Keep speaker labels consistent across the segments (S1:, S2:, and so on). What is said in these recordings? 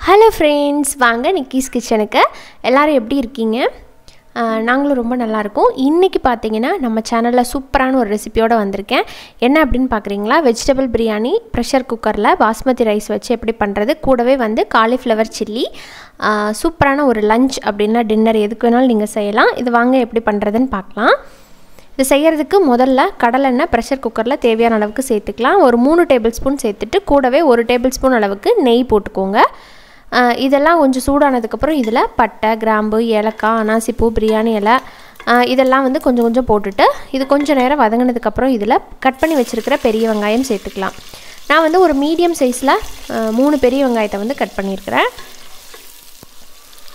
S1: Hello friends, வாங்க Nikki's கிச்சனுக்கு. எல்லோரும் எப்படி இருக்கீங்க? நாங்களும் ரொம்ப நல்லாயிருக்கோம். இன்றைக்கி பார்த்தீங்கன்னா நம்ம சேனலில் சூப்பரான ஒரு ரெசிபியோடு வந்திருக்கேன். என்ன அப்படின்னு பார்க்குறீங்களா? வெஜிடபிள் பிரியாணி ப்ரெஷர் குக்கரில் பாஸ்மதி ரைஸ் வச்சு எப்படி பண்ணுறது, கூடவே வந்து காலிஃப்ளவர் சில்லி. சூப்பரான ஒரு லஞ்ச் அப்படின்னா டின்னர் எதுக்கு வேணாலும் நீங்கள் செய்யலாம். இது வாங்க எப்படி பண்ணுறதுன்னு பார்க்கலாம். இது செய்கிறதுக்கு முதல்ல கடலெண்ணெய் ப்ரெஷர் குக்கரில் தேவையான அளவுக்கு சேர்த்துக்கலாம். ஒரு 3 டேபிள் ஸ்பூன் சேர்த்துட்டு கூடவே 1 டேபிள் ஸ்பூன் அளவுக்கு நெய் போட்டுக்கோங்க. இதெல்லாம் கொஞ்சம் சூடானதுக்கப்புறம் இதில் பட்டை, கிராம்பு, ஏலக்காய், அனாசிப்பூ, பிரியாணி இலை இதெல்லாம் வந்து கொஞ்சம் கொஞ்சம் போட்டுட்டு இது கொஞ்சம் நேரம் வதங்கினதுக்கப்புறம் இதில் கட் பண்ணி வச்சுருக்கிற பெரிய வெங்காயம் சேர்த்துக்கலாம். நான் வந்து ஒரு மீடியம் சைஸில் 3 பெரிய வெங்காயத்தை வந்து கட் பண்ணியிருக்கிறேன்.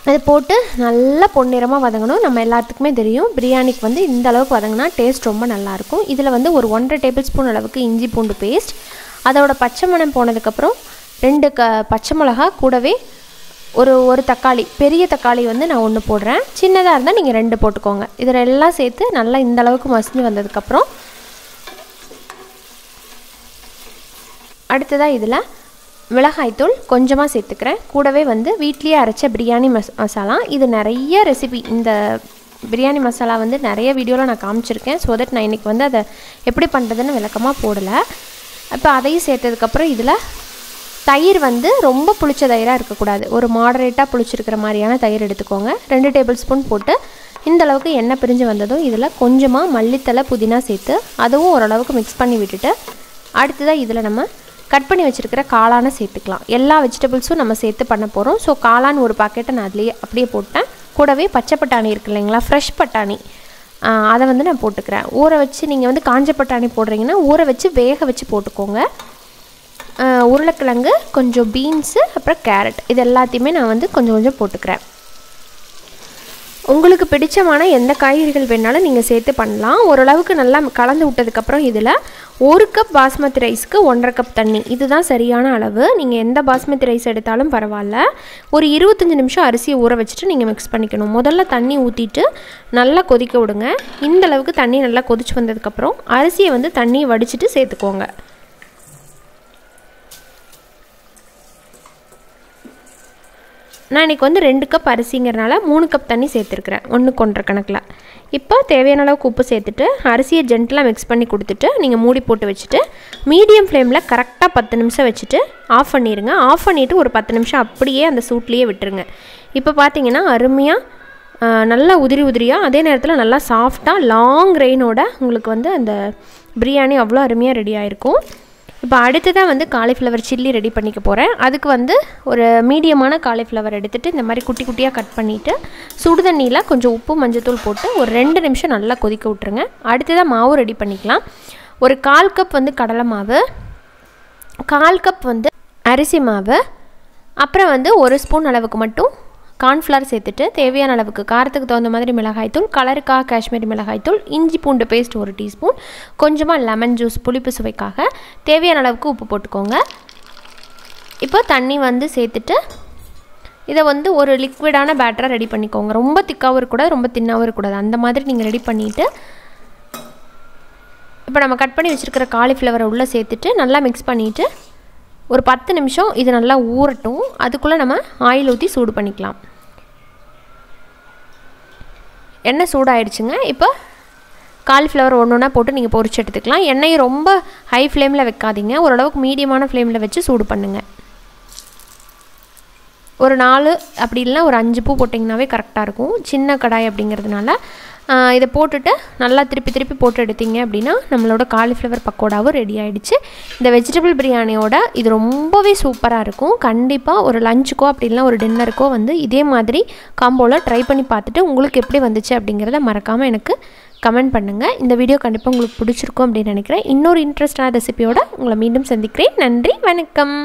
S1: அது போட்டு நல்லா பொன்னிறமாக வதங்கணும். நம்ம எல்லாத்துக்குமே தெரியும் பிரியாணிக்கு வந்து இந்த அளவுக்கு வதங்கினா டேஸ்ட் ரொம்ப நல்லாயிருக்கும். இதில் வந்து ஒரு 1.5 டேபிள் ஸ்பூன் அளவுக்கு இஞ்சி பூண்டு பேஸ்ட், அதோட பச்சை மணம் போனதுக்கப்புறம் 2 பச்சை மிளகா, கூடவே ஒரு தக்காளி, பெரிய தக்காளி வந்து நான் 1 போடுறேன். சின்னதாக இருந்தால் நீங்கள் 2 போட்டுக்கோங்க. இதில் எல்லாம் சேர்த்து நல்லா இந்த அளவுக்கு மசிஞ்சு வந்ததுக்கப்புறம் அடுத்ததாக இதில் மிளகாய்த்தூள் கொஞ்சமாக சேர்த்துக்கிறேன். கூடவே வந்து வீட்லேயே அரைச்ச பிரியாணி மசாலா. இது நிறைய ரெசிபி, இந்த பிரியாணி மசாலா வந்து நிறைய வீடியோவில் நான் காமிச்சிருக்கேன். ஸோ தட் நான் இன்றைக்கி வந்து அதை எப்படி பண்ணுறதுன்னு விளக்கமாக போடலை. இப்போ அதையும் சேர்த்ததுக்கப்புறம் இதில் தயிர் வந்து ரொம்ப புளிச்ச தயிராக இருக்கக்கூடாது, ஒரு மாடரேட்டாக புளிச்சிருக்கிற மாதிரியான தயிர் எடுத்துக்கோங்க. 2 டேபிள் ஸ்பூன் போட்டு இந்த அளவுக்கு எண்ணெய் பிரிஞ்சு வந்ததும் இதில் கொஞ்சமாக மல்லித்தலை, புதினா சேர்த்து அதுவும் ஓரளவுக்கு மிக்ஸ் பண்ணி விட்டுட்டு அடுத்ததாக இதில் நம்ம கட் பண்ணி வச்சுருக்கிற காளானை சேர்த்துக்கலாம். எல்லா வெஜிடபிள்ஸும் நம்ம சேர்த்து பண்ண போகிறோம். ஸோ காளான் ஒரு பாக்கெட்டை நான் அதுலேயே அப்படியே போட்டேன். கூடவே பச்சை பட்டாணி இருக்குது இல்லைங்களா, ஃப்ரெஷ் பட்டாணி, அதை வந்து நான் போட்டுக்கிறேன். ஊற வச்சு நீங்கள் வந்து காஞ்ச பட்டாணி போடுறீங்கன்னா ஊற வச்சு வேக வச்சு போட்டுக்கோங்க. உருளைக்கிழங்கு, கொஞ்சம் பீன்ஸு, அப்புறம் கேரட், இது எல்லாத்தையுமே நான் வந்து கொஞ்சம் கொஞ்சம் போட்டுக்கிறேன். உங்களுக்கு பிடிச்சமான எந்த காய்கறிகள் வேணாலும் நீங்கள் சேர்த்து பண்ணலாம். ஓரளவுக்கு நல்லா கலந்து விட்டதுக்கப்புறம் இதில் 1 கப் பாஸ்மதி ரைஸ்க்கு 1.5 கப் தண்ணி, இதுதான் சரியான அளவு. நீங்கள் எந்த பாஸ்மதி ரைஸ் எடுத்தாலும் பரவாயில்ல. ஒரு 25 நிமிஷம் அரிசியை ஊற வச்சுட்டு நீங்கள் மிக்ஸ் பண்ணிக்கணும். முதல்ல தண்ணி ஊற்றிட்டு நல்லா கொதிக்க விடுங்க. இந்த அளவுக்கு தண்ணி நல்லா கொதிச்சு வந்ததுக்கப்புறம் அரிசியை வந்து தண்ணியை வடிச்சிட்டு சேர்த்துக்கோங்க. நான் இன்றைக்கி வந்து 2 கப் அரிசிங்கிறனால 3 கப் தண்ணி சேர்த்துருக்குறேன், 1க்கு 1.5 கணக்கில். இப்போ தேவையான அளவுக்கு உப்பு சேர்த்துட்டு அரிசியை ஜென்டலாக மிக்ஸ் பண்ணி கொடுத்துட்டு நீங்கள் மூடி போட்டு வச்சுட்டு மீடியம் ஃப்ளேமில் கரெக்டாக 10 நிமிஷம் வச்சுட்டு ஆஃப் பண்ணிடுங்க. ஆஃப் பண்ணிவிட்டு ஒரு 10 நிமிஷம் அப்படியே அந்த சூட்லேயே விட்டுருங்க. இப்போ பார்த்தீங்கன்னா அருமையாக நல்லா உதிரி உதிரியாக, அதே நேரத்தில் நல்லா சாஃப்டாக லாங் ரெயினோட உங்களுக்கு வந்து அந்த பிரியாணி அவ்வளோ அருமையாக ரெடி ஆகிருக்கும். இப்போ அடுத்ததாக வந்து காலிஃப்ளவர் சில்லி ரெடி பண்ணிக்க போகிறேன். அதுக்கு வந்து ஒரு மீடியமான காலிஃப்ளவர் எடுத்துகிட்டு இந்த மாதிரி குட்டி குட்டியாக கட் பண்ணிவிட்டு சுடுதண்ணியில் கொஞ்சம் உப்பு, மஞ்சத்தூள் போட்டு ஒரு 2 நிமிஷம் நல்லா கொதிக்க விட்ருங்க. அடுத்ததாக மாவு ரெடி பண்ணிக்கலாம். ஒரு 1/4 கப் வந்து கடலை மாவு, 1/4 கப் வந்து அரிசி மாவு, அப்புறம் வந்து 1 ஸ்பூன் அளவுக்கு மட்டும் கார்ன்ஃப்ளவர் சேர்த்துட்டு தேவையான அளவுக்கு காரத்துக்கு தகுந்த மாதிரி மிளகாய்த்தூள், கலருக்காக காஷ்மீரி மிளகாய்த்தூள், இஞ்சி பூண்டு பேஸ்ட் 1 டீஸ்பூன், கொஞ்சமாக லெமன் ஜூஸ் புளிப்பு சுவைக்காக, தேவையான அளவுக்கு உப்பு போட்டுக்கோங்க. இப்போ தண்ணி வந்து சேர்த்துட்டு இதை வந்து ஒரு லிக்விடான பேட்டராக ரெடி பண்ணிக்கோங்க. ரொம்ப திக்காகவும் இருக்கக்கூடாது, ரொம்ப தின்னாகவும் இருக்கக்கூடாது, அந்த மாதிரி நீங்கள் ரெடி பண்ணிவிட்டு இப்போ நம்ம கட் பண்ணி வச்சுருக்கிற காலிஃப்ளவரை உள்ளே சேர்த்துட்டு நல்லா மிக்ஸ் பண்ணிவிட்டு ஒரு 10 நிமிஷம் இது நல்லா ஊறட்டும். அதுக்குள்ளே நம்ம ஆயில் ஊற்றி சூடு பண்ணிக்கலாம். எண்ணெய் சூடாகிடுச்சுங்க. இப்போ காலிஃப்ளவர் ஒன்றா போட்டு நீங்கள் பொரிச்சு எடுத்துக்கலாம். எண்ணெயை ரொம்ப ஹை ஃப்ளேமில் வைக்காதீங்க, ஓரளவுக்கு மீடியமான ஃப்ளேமில் வச்சு சூடு பண்ணுங்கள். ஒரு 4 அப்படி இல்லைனா ஒரு 5 பூ போட்டிங்கனாவே கரெக்டாக இருக்கும். சின்ன கடாய் அப்படிங்கிறதுனால இதை போட்டுட்டு நல்லா திருப்பி திருப்பி போட்டு எடுத்தீங்க அப்படின்னா நம்மளோட காலிஃப்ளவர் பக்கோடாவும் ரெடி ஆகிடுச்சு. இந்த வெஜிடபிள் பிரியாணியோட இது ரொம்பவே சூப்பராக இருக்கும். கண்டிப்பாக ஒரு லஞ்சுக்கோ அப்படி இல்லைனா ஒரு டின்னருக்கோ வந்து இதே மாதிரி காம்போவில் ட்ரை பண்ணி பார்த்துட்டு உங்களுக்கு எப்படி வந்துச்சு அப்படிங்கிறத மறக்காமல் எனக்கு கமெண்ட் பண்ணுங்கள். இந்த வீடியோ கண்டிப்பாக உங்களுக்கு பிடிச்சிருக்கும் அப்படின்னு நினைக்கிறேன். இன்னொரு இன்ட்ரெஸ்டான ரெசிபியோட உங்களை மீண்டும் சந்திக்கிறேன். நன்றி, வணக்கம்.